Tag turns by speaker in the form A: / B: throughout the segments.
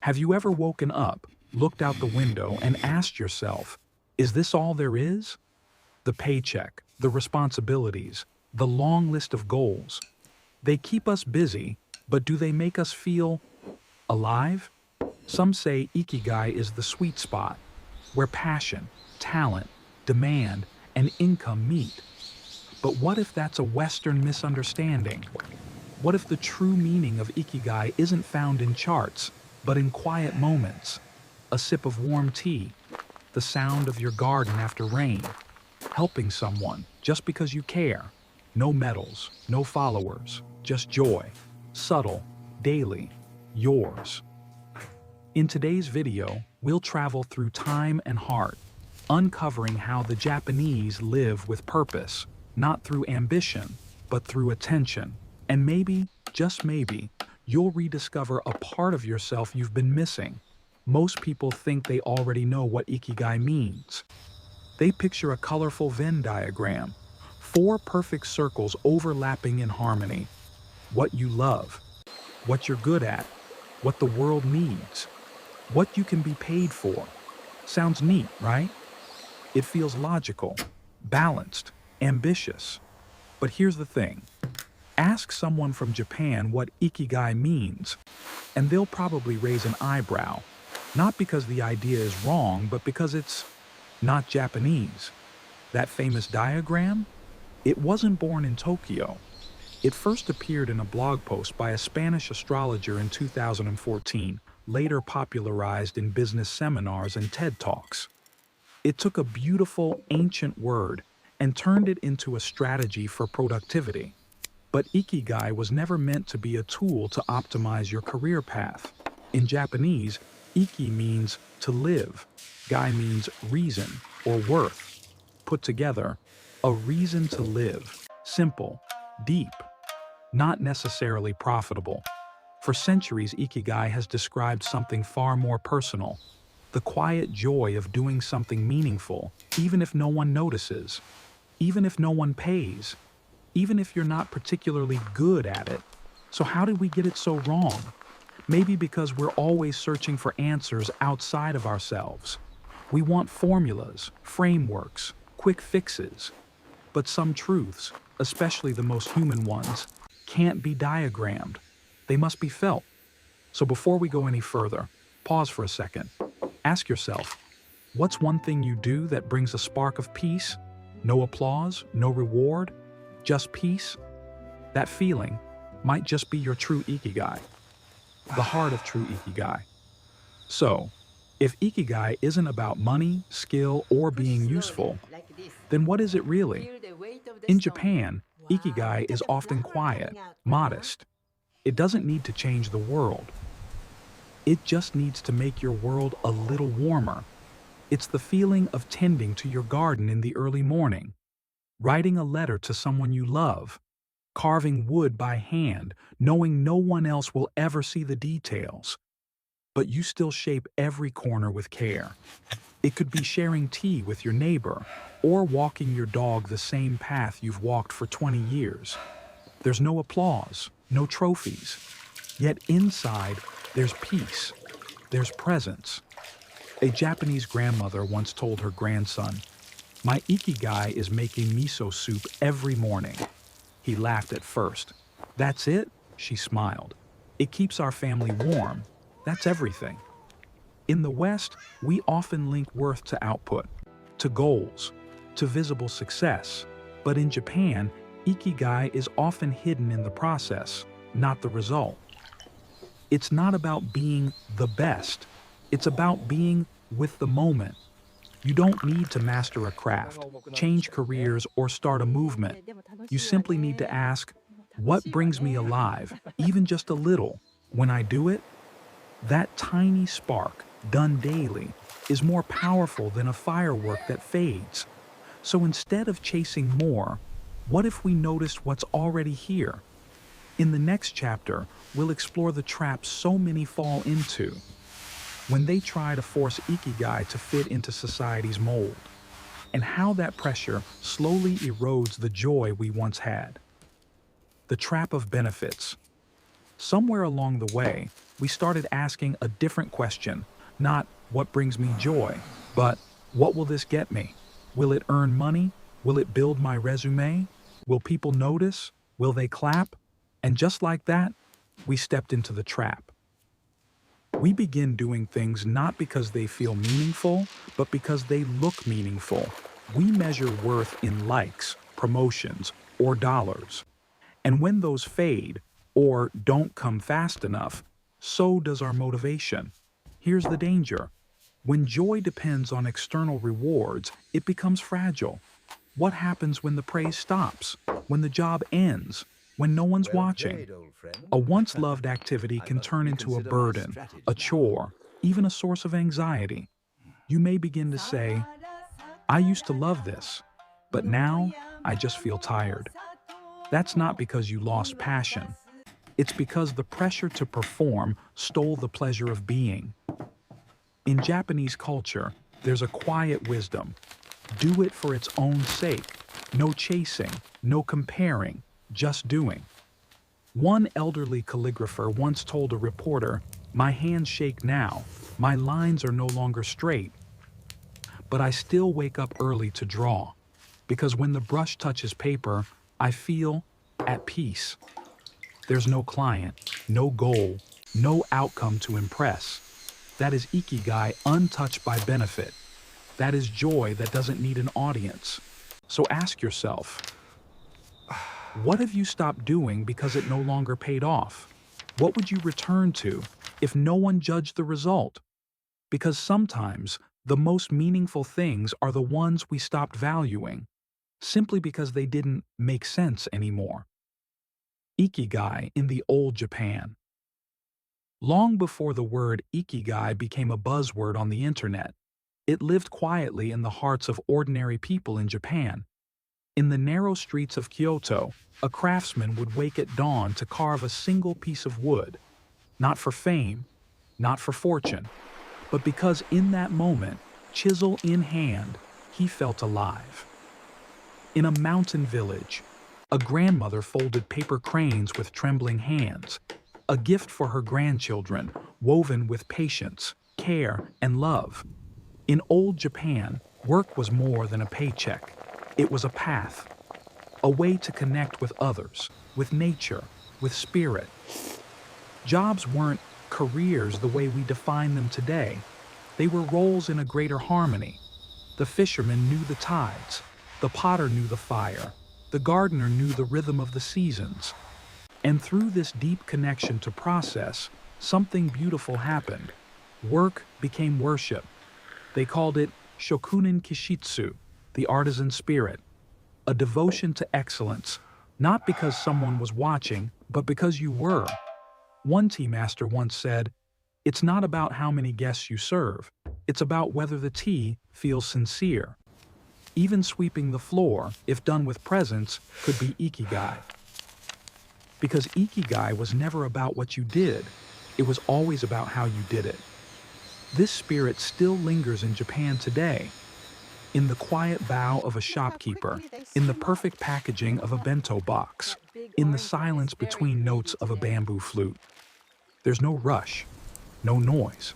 A: Have you ever woken up, looked out the window, and asked yourself, is this all there is? The paycheck, the responsibilities, the long list of goals. They keep us busy, but do they make us feel alive? Some say Ikigai is the sweet spot, where passion, talent, demand, and income meet. But what if that's a Western misunderstanding? What if the true meaning of Ikigai isn't found in charts, but in quiet moments? A sip of warm tea, the sound of your garden after rain, helping someone just because you care. No medals, no followers, just joy. Subtle, daily, yours. In today's video, we'll travel through time and heart, uncovering how the Japanese live with purpose, not through ambition, but through attention. And maybe, just maybe, you'll rediscover a part of yourself you've been missing. Most people think they already know what Ikigai means. They picture a colorful Venn diagram, 4 perfect circles overlapping in harmony. What you love, what you're good at, what the world needs, what you can be paid for. Sounds neat, right? It feels logical, balanced, ambitious. But here's the thing. Ask someone from Japan what Ikigai means, and they'll probably raise an eyebrow. Not because the idea is wrong, but because it's not Japanese. That famous diagram? It wasn't born in Tokyo. It first appeared in a blog post by a Spanish astrologer in 2014, later popularized in business seminars and TED Talks. It took a beautiful, ancient word and turned it into a strategy for productivity. But Ikigai was never meant to be a tool to optimize your career path. In Japanese, Iki means to live. Gai means reason or worth. Put together, a reason to live. Simple, deep, not necessarily profitable. For centuries, Ikigai has described something far more personal. The quiet joy of doing something meaningful, even if no one notices, even if no one pays, even if you're not particularly good at it. So how did we get it so wrong? Maybe because we're always searching for answers outside of ourselves. We want formulas, frameworks, quick fixes. But some truths, especially the most human ones, can't be diagrammed. They must be felt. So before we go any further, pause for a second. Ask yourself, what's one thing you do that brings a spark of peace? No applause, no reward, just peace? That feeling might just be your true Ikigai. The heart of true Ikigai. So, if Ikigai isn't about money, skill, or being useful, then what is it really? In Japan, Ikigai is often quiet, modest. It doesn't need to change the world. It just needs to make your world a little warmer. It's the feeling of tending to your garden in the early morning, writing a letter to someone you love, carving wood by hand, knowing no one else will ever see the details. But you still shape every corner with care. It could be sharing tea with your neighbor, or walking your dog the same path you've walked for 20 years. There's no applause, no trophies. Yet inside, there's peace. There's presence. A Japanese grandmother once told her grandson, "My Ikigai is making miso soup every morning." He laughed at first. "That's it?" She smiled. "It keeps our family warm. That's everything." In the West, we often link worth to output, to goals, to visible success. But in Japan, Ikigai is often hidden in the process, not the result. It's not about being the best. It's about being with the moment. You don't need to master a craft, change careers, or start a movement. You simply need to ask, what brings me alive, even just a little? When I do it, that tiny spark, done daily, is more powerful than a firework that fades. So instead of chasing more, what if we noticed what's already here? In the next chapter, we'll explore the traps so many fall into when they try to force Ikigai to fit into society's mold, and how that pressure slowly erodes the joy we once had. The trap of benefits. Somewhere along the way, we started asking a different question, not what brings me joy, but what will this get me? Will it earn money? Will it build my resume? Will people notice? Will they clap? And just like that, we stepped into the trap. We begin doing things not because they feel meaningful, but because they look meaningful. We measure worth in likes, promotions, or dollars. And when those fade, or don't come fast enough, so does our motivation. Here's the danger. When joy depends on external rewards, it becomes fragile. What happens when the praise stops? When the job ends? When no one's watching? A once loved activity can turn into a burden, a chore, even a source of anxiety. You may begin to say, I used to love this, but now I just feel tired. That's not because you lost passion. It's because the pressure to perform stole the pleasure of being. In Japanese culture, there's a quiet wisdom. Do it for its own sake. No chasing, no comparing, just doing. One elderly calligrapher once told a reporter, "My hands shake now. My lines are no longer straight. But I still wake up early to draw, because when the brush touches paper, I feel at peace." There's no client, no goal, no outcome to impress. That is Ikigai untouched by benefit. That is joy that doesn't need an audience. So ask yourself, what have you stopped doing because it no longer paid off? What would you return to if no one judged the result? Because sometimes the most meaningful things are the ones we stopped valuing, simply because they didn't make sense anymore. Ikigai in the old Japan. Long before the word Ikigai became a buzzword on the internet, it lived quietly in the hearts of ordinary people in Japan. In the narrow streets of Kyoto, a craftsman would wake at dawn to carve a single piece of wood, not for fame, not for fortune, but because in that moment, chisel in hand, he felt alive. In a mountain village, a grandmother folded paper cranes with trembling hands, a gift for her grandchildren, woven with patience, care, and love. In old Japan, work was more than a paycheck. It was a path, a way to connect with others, with nature, with spirit. Jobs weren't careers the way we define them today. They were roles in a greater harmony. The fisherman knew the tides, the potter knew the fire, the gardener knew the rhythm of the seasons. And through this deep connection to process, something beautiful happened. Work became worship. They called it shokunin kishitsu, the artisan spirit, a devotion to excellence, not because someone was watching, but because you were. One tea master once said, "It's not about how many guests you serve, it's about whether the tea feels sincere." Even sweeping the floor, if done with presence, could be Ikigai. Because Ikigai was never about what you did, it was always about how you did it. This spirit still lingers in Japan today, in the quiet bow of a shopkeeper, in the perfect packaging of a bento box, in the silence between notes of a bamboo flute. There's no rush, no noise,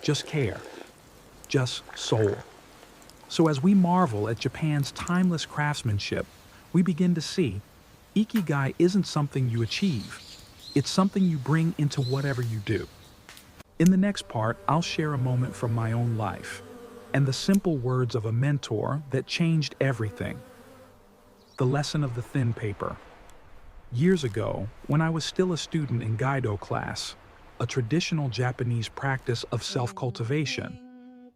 A: just care, just soul. So as we marvel at Japan's timeless craftsmanship, we begin to see Ikigai isn't something you achieve. It's something you bring into whatever you do. In the next part, I'll share a moment from my own life and the simple words of a mentor that changed everything. The lesson of the thin paper. Years ago, when I was still a student in Gaido class, a traditional Japanese practice of self-cultivation,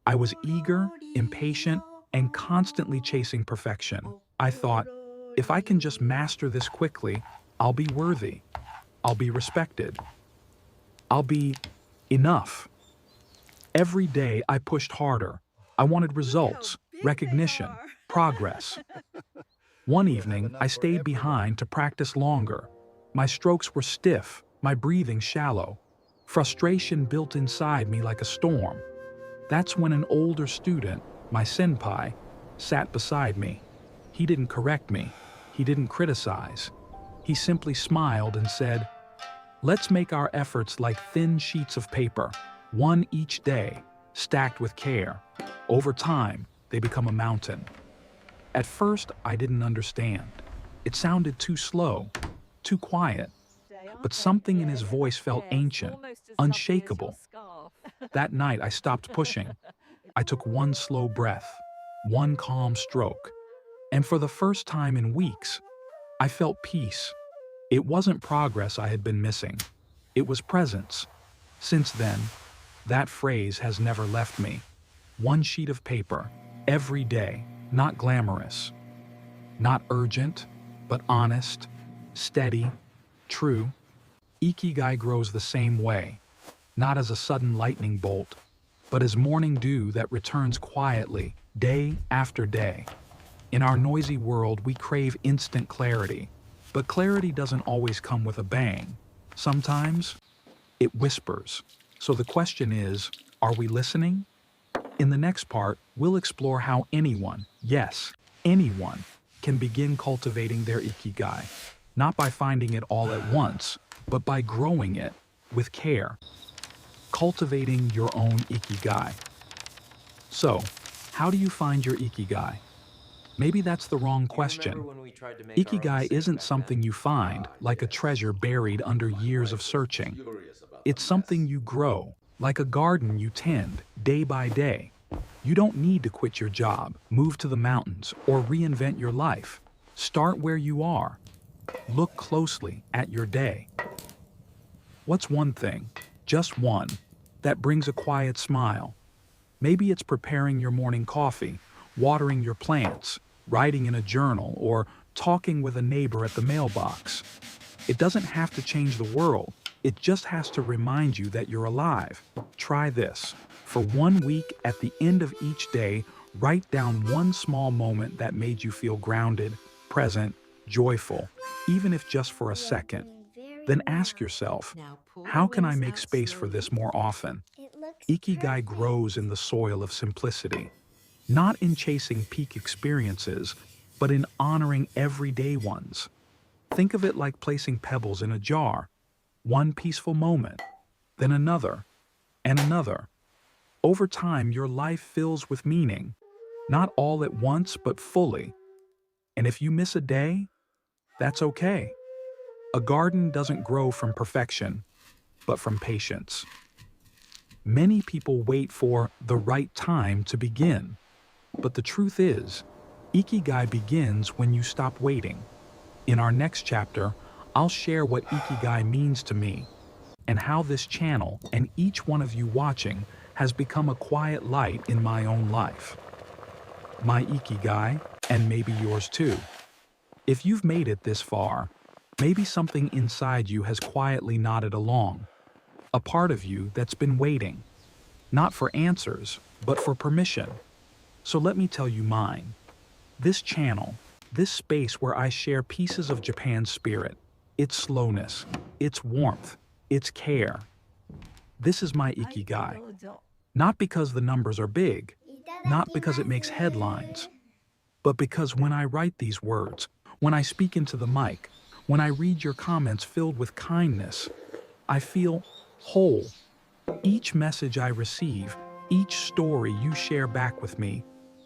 A: I was eager, impatient, and constantly chasing perfection. I thought, if I can just master this quickly, I'll be worthy. I'll be respected. I'll be enough. Every day I pushed harder. I wanted results, recognition, progress. One evening, I stayed behind to practice longer. My strokes were stiff, my breathing shallow. Frustration built inside me like a storm. That's when an older student, my senpai, sat beside me. He didn't correct me. He didn't criticize. He simply smiled and said, Let's make our efforts like thin sheets of paper, one each day, stacked with care. Over time, they become a mountain. At first, I didn't understand. It sounded too slow, too quiet, but something in his voice felt ancient, unshakable. That night, I stopped pushing. I took one slow breath, one calm stroke, and for the first time in weeks, I felt peace. It wasn't progress I had been missing. It was presence. Since then, that phrase has never left me. One sheet of paper, every day, not glamorous, not urgent, but honest, steady, true. Ikigai grows the same way, not as a sudden lightning bolt, but as morning dew that returns quietly, day after day. In our noisy world, we crave instant clarity, but clarity doesn't always come with a bang. Sometimes, it whispers. So the question is, are we listening? In the next part, we'll explore how anyone, yes, anyone, can begin cultivating their Ikigai, not by finding it all at once, but by growing it with care. Cultivating your own Ikigai. So, how do you find your Ikigai? Maybe that's the wrong question. Ikigai isn't something you find, like a treasure buried under years of searching. It's something you grow, like a garden you tend, day by day. You don't need to quit your job, move to the mountains, or reinvent your life. Start where you are. Look closely at your day. What's one thing, just one, that brings a quiet smile? Maybe it's preparing your morning coffee, watering your plants, writing in a journal, or talking with a neighbor at the mailbox. It doesn't have to change the world. It just has to remind you that you're alive. Try this. For 1 week, at the end of each day, write down one small moment that made you feel grounded, present, joyful, even if just for a second. Then ask yourself, how can I make space for this more often? Ikigai grows in the soil of simplicity, not in chasing peak experiences, but in honoring everyday ones. Think of it like placing pebbles in a jar. One peaceful moment, then another, and another. Over time, your life fills with meaning, not all at once, but fully. And if you miss a day, that's okay. A garden doesn't grow from perfection, but from patience. Many people wait for the right time to begin, but the truth is, Ikigai begins when you stop waiting. In our next chapter, I'll share what Ikigai means to me, and how this channel and each one of you watching has become a quiet light in my own life. My Ikigai, and maybe yours too. If you've made it this far, maybe something inside you has quietly nodded along, a part of you that's been waiting, not for answers, but for permission. So let me tell you mine. This channel, this space where I share pieces of Japan's spirit, its slowness, its warmth, its care. This is my Ikigai. Not because the numbers are big, not because it makes headlines, but because when I write these words, when I speak into the mic, when I read your comments filled with kindness, I feel whole. Each message I receive, each story you share back with me,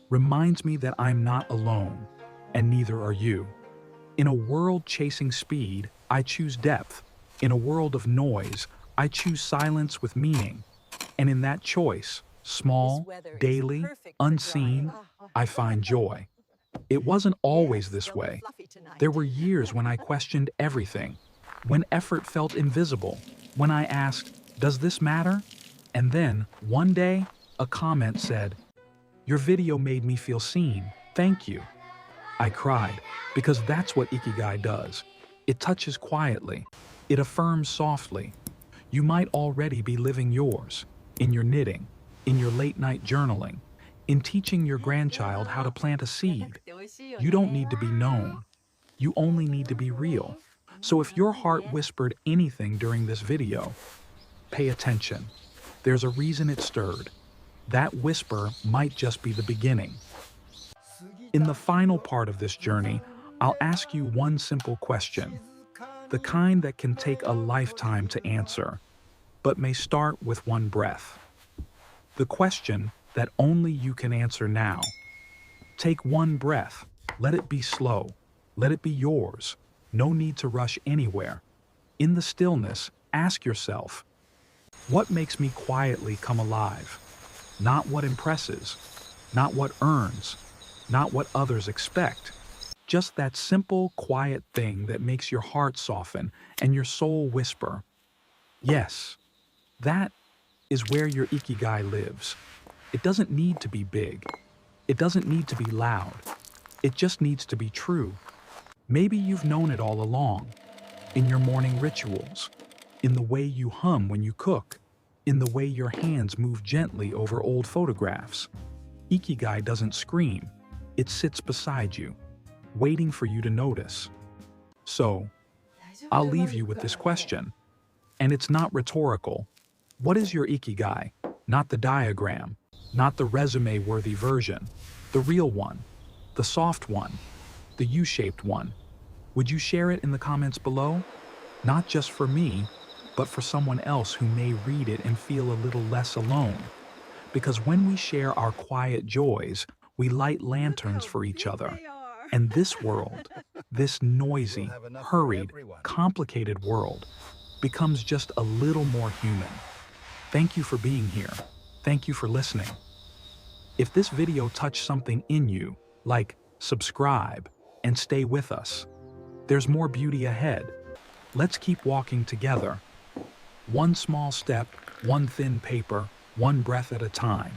A: reminds me that I'm not alone, and neither are you. In a world chasing speed, I choose depth. In a world of noise, I choose silence with meaning. And in that choice, small, daily, unseen, I find joy. It wasn't always this way. There were years when I questioned everything, when effort felt invisible, when I asked, does this matter? And then, one day, a comment said, your video made me feel seen, thank you. I cried, because that's what Ikigai does. It touches quietly. It affirms softly. You might already be living yours, in your knitting, in your late-night journaling, in teaching your grandchild how to plant a seed. You don't need to be known. You only need to be real. So if your heart whispered anything during this video, pay attention. There's a reason it stirred. That whisper might just be the beginning. In the final part of this journey, I'll ask you one simple question. the kind that can take a lifetime to answer, but may start with one breath. The question that only you can answer now. Take one breath. Let it be slow. Let it be yours. No need to rush anywhere. In the stillness, ask yourself, what makes me quietly come alive? Not what impresses, not what earns, not what others expect. Just that simple, quiet thing that makes your heart soften and your soul whisper, yes, that is where your Ikigai lives. It doesn't need to be big. It doesn't need to be loud. It just needs to be true. Maybe you've known it all along. In your morning rituals, in the way you hum when you cook, in the way your hands move gently over old photographs. Ikigai doesn't scream. It sits beside you, waiting for you to notice. So, I'll leave you with this question. And it's not rhetorical. What is your Ikigai? Not the diagram, not the resume-worthy version, the real one, the soft one, the U-shaped one. Would you share it in the comments below? Not just for me, but for someone else who may read it and feel a little less alone. Because when we share our quiet joys, we light lanterns for each other. And this world, this noisy, hurried, complicated world, becomes just a little more human. Thank you for being here. Thank you for listening. If this video touched something in you, like subscribe and stay with us. There's more beauty ahead. Let's keep walking together. One small step, one thin paper, one breath at a time.